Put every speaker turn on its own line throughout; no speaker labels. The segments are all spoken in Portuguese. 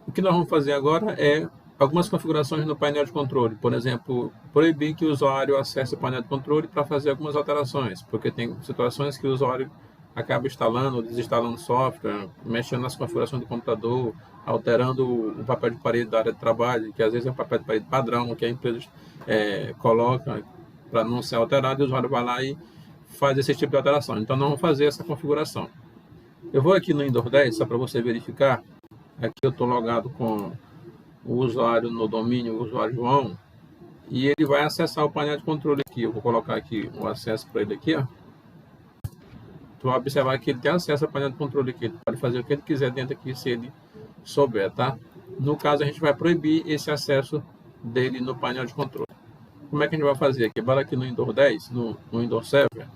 O que nós vamos fazer agora é algumas configurações no painel de controle. Por exemplo, proibir que o usuário acesse o painel de controle para fazer algumas alterações, porque tem situações que o usuário acaba instalando ou desinstalando software, mexendo nas configurações do computador, alterando o papel de parede da área de trabalho, que às vezes é um papel de parede padrão que a empresa coloca para não ser alterado, e o usuário vai lá e faz esse tipo de alteração. Então, nós vamos fazer essa configuração. Eu vou aqui no Windows 10, só para você verificar. Aqui eu estou logado com o usuário no domínio, o usuário João, e ele vai acessar o painel de controle aqui. Eu vou colocar aqui o acesso para ele aqui, ó. Tu vai observar que ele tem acesso ao painel de controle aqui. Ele pode fazer o que ele quiser dentro aqui, se ele souber, tá? No caso, a gente vai proibir esse acesso dele no painel de controle. Como é que a gente vai fazer aqui? Bora aqui no Windows 10, no Windows Server.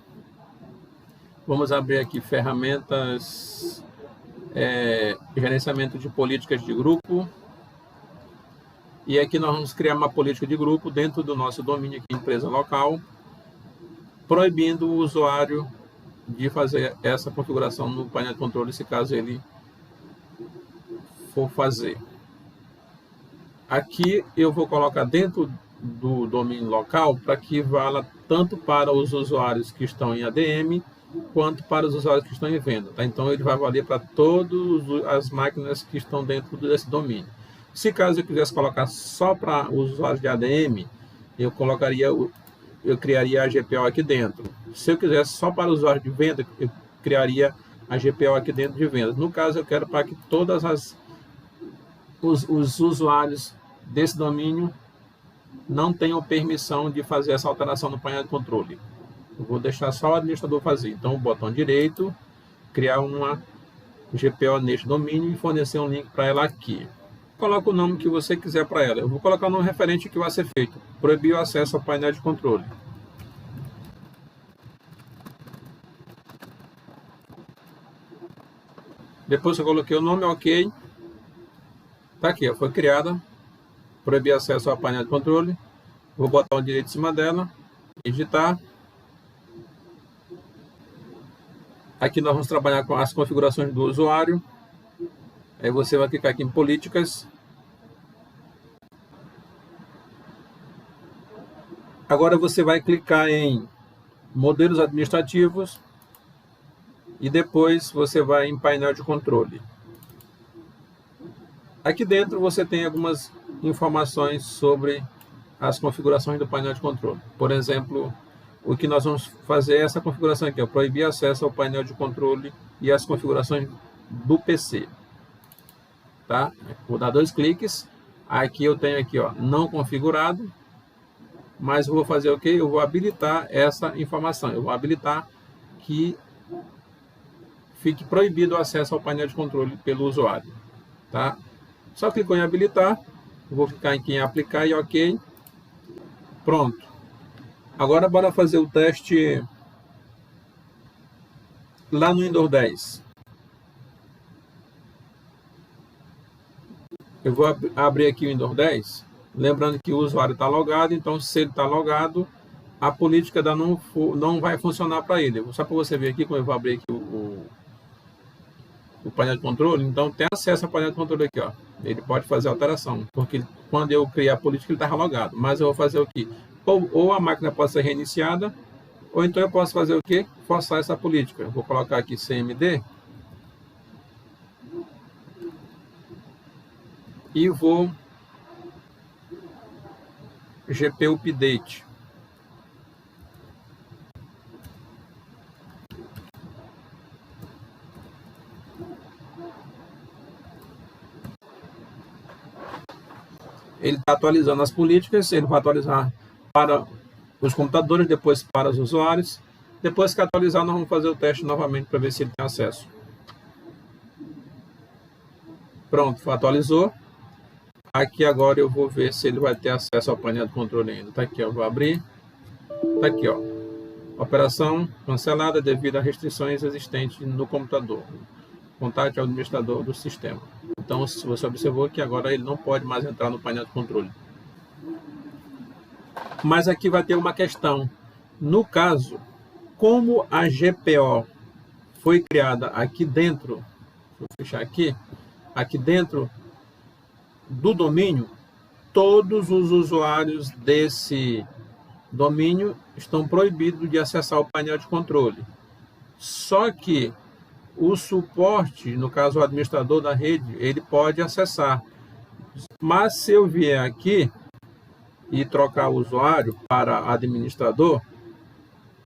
Vamos abrir aqui ferramentas, gerenciamento de políticas de grupo. E aqui nós vamos criar uma política de grupo dentro do nosso domínio aqui, empresa local, proibindo o usuário de fazer essa configuração no painel de controle, se caso ele for fazer. Aqui eu vou colocar dentro do domínio local para que vala tanto para os usuários que estão em ADM quanto para os usuários que estão em venda. Tá? Então ele vai valer para todas as máquinas que estão dentro desse domínio. Se caso eu quisesse colocar só para os usuários de ADM, eu criaria a GPO aqui dentro. Se eu quisesse só para os usuários de venda, eu criaria a GPO aqui dentro de vendas. No caso, eu quero para que todas os usuários desse domínio não tenham permissão de fazer essa alteração no painel de controle. Eu vou deixar só o administrador fazer. Então, o botão direito, criar uma GPO neste domínio e fornecer um link para ela aqui. Coloca o nome que você quiser para ela. Eu vou colocar o nome referente que vai ser feito. Proibir o acesso ao painel de controle. Depois que eu coloquei o nome, ok. Tá aqui, ó, foi criada. Proibir acesso ao painel de controle. Vou botar o direito em cima dela. Editar. Aqui nós vamos trabalhar com as configurações do usuário. Aí você vai clicar aqui em políticas. Agora você vai clicar em modelos administrativos e depois você vai em painel de controle. Aqui dentro você tem algumas informações sobre as configurações do painel de controle. Por exemplo, o que nós vamos fazer é essa configuração aqui, ó, proibir acesso ao painel de controle e as configurações do PC. Tá? Vou dar 2 cliques. Aqui eu tenho aqui, ó, não configurado. Mas eu vou fazer o quê? Eu vou habilitar essa informação. Eu vou habilitar que fique proibido o acesso ao painel de controle pelo usuário. Tá? Só clicou em habilitar. Eu vou clicar aqui em aplicar e ok. Pronto. Agora bora fazer o teste lá no Windows 10. Eu vou abrir aqui o Windows 10, lembrando que o usuário está logado, então se ele está logado, a política não vai funcionar para ele. Só para você ver aqui, como eu vou abrir aqui o painel de controle, então tem acesso ao painel de controle aqui, ó. Ele pode fazer alteração, porque quando eu criar a política ele estava logado, mas eu vou fazer o quê? Ou a máquina pode ser reiniciada, ou então eu posso fazer o quê? Forçar essa política. Eu vou colocar aqui CMD. E vou GP Update. Ele está atualizando as políticas, ele vai atualizar para os computadores, depois para os usuários. Depois que atualizar, nós vamos fazer o teste novamente para ver se ele tem acesso. Pronto, atualizou. Aqui agora eu vou ver se ele vai ter acesso ao painel de controle ainda. Tá aqui, ó, vou abrir. Tá aqui, ó. Operação cancelada devido a restrições existentes no computador. Contate ao administrador do sistema. Então, se você observou que agora ele não pode mais entrar no painel de controle. Mas aqui vai ter uma questão. No caso, como a GPO foi criada aqui dentro, vou fechar aqui dentro do domínio, todos os usuários desse domínio estão proibidos de acessar o painel de controle. Só que o suporte, no caso o administrador da rede, ele pode acessar. Mas se eu vier aqui e trocar o usuário para administrador,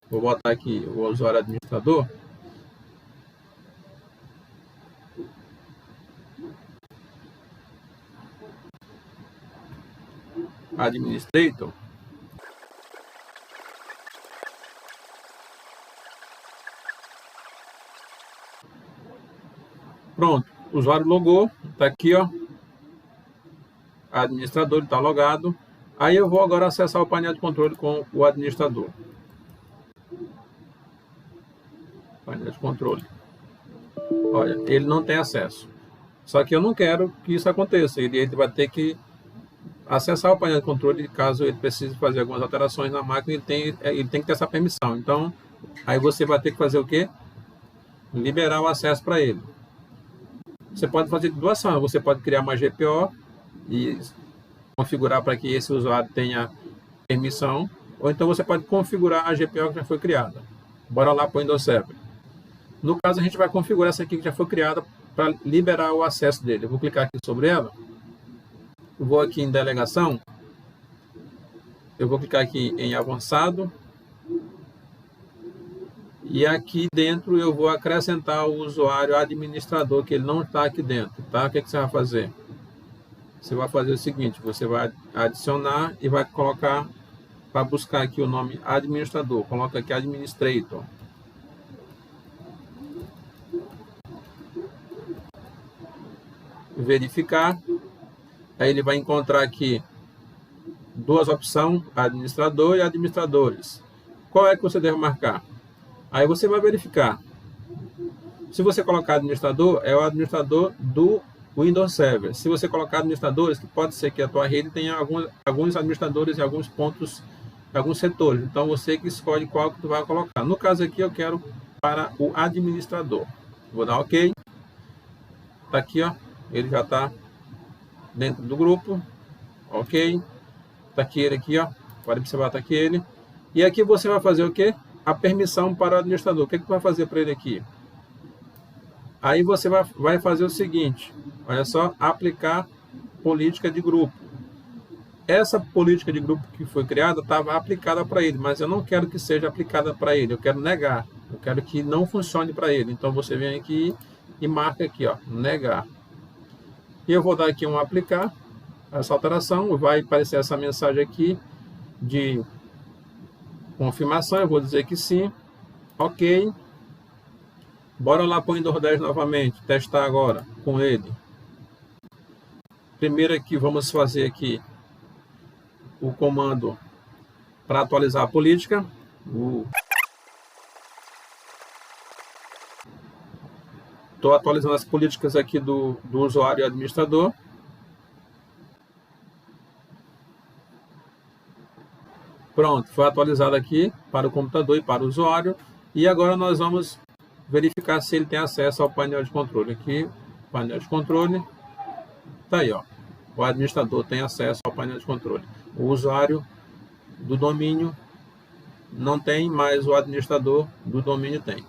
vou botar aqui o usuário administrador, administrator, pronto, o usuário logou, está aqui, ó, administrador, está logado. Aí eu vou agora acessar o painel de controle com o administrador. Painel de controle. Olha, ele não tem acesso. Só que eu não quero que isso aconteça. Ele vai ter que acessar o painel de controle caso ele precise fazer algumas alterações na máquina. Ele tem que ter essa permissão. Então, aí você vai ter que fazer o quê? Liberar o acesso para ele. Você pode fazer de duas formas. Você pode criar uma GPO e configurar para que esse usuário tenha permissão, ou então você pode configurar a GPO que já foi criada. Bora lá para o Windows Server. No caso, a gente vai configurar essa aqui que já foi criada para liberar o acesso dele. Eu vou clicar aqui sobre ela. Eu vou aqui em delegação. Eu vou clicar aqui em avançado. E aqui dentro eu vou acrescentar o usuário administrador, que ele não está aqui dentro. Tá? O que você vai fazer? Você vai fazer o seguinte, você vai adicionar e vai colocar, para buscar aqui o nome administrador, coloca aqui administrator. Verificar, aí ele vai encontrar aqui duas opções, administrador e administradores. Qual é que você deve marcar? Aí você vai verificar. Se você colocar administrador, é o administrador do Windows Server. Se você colocar administradores, que pode ser que a tua rede tenha alguns administradores em alguns pontos, alguns setores. Então, você que escolhe qual que tu vai colocar. No caso aqui, eu quero para o administrador. Vou dar OK. Está aqui, ó. Ele já está dentro do grupo. OK. Está aqui ele aqui, ó. Pode observar, está aqui ele. E aqui você vai fazer o quê? A permissão para o administrador. O que tu vai fazer para ele aqui? Aí você vai fazer o seguinte, olha só, aplicar política de grupo. Essa política de grupo que foi criada estava aplicada para ele, mas eu não quero que seja aplicada para ele, eu quero negar, eu quero que não funcione para ele. Então você vem aqui e marca aqui, ó, negar. E eu vou dar aqui um aplicar, essa alteração, vai aparecer essa mensagem aqui de confirmação, eu vou dizer que sim, OK. Bora lá para o Windows 10 novamente, testar agora com ele. Primeiro aqui, vamos fazer aqui o comando para atualizar a política. Estou atualizando as políticas aqui do usuário e administrador. Pronto, foi atualizado aqui para o computador e para o usuário. E agora nós vamos verificar se ele tem acesso ao painel de controle. Aqui, painel de controle, tá aí, ó. O administrador tem acesso ao painel de controle. O usuário do domínio não tem, mas o administrador do domínio tem.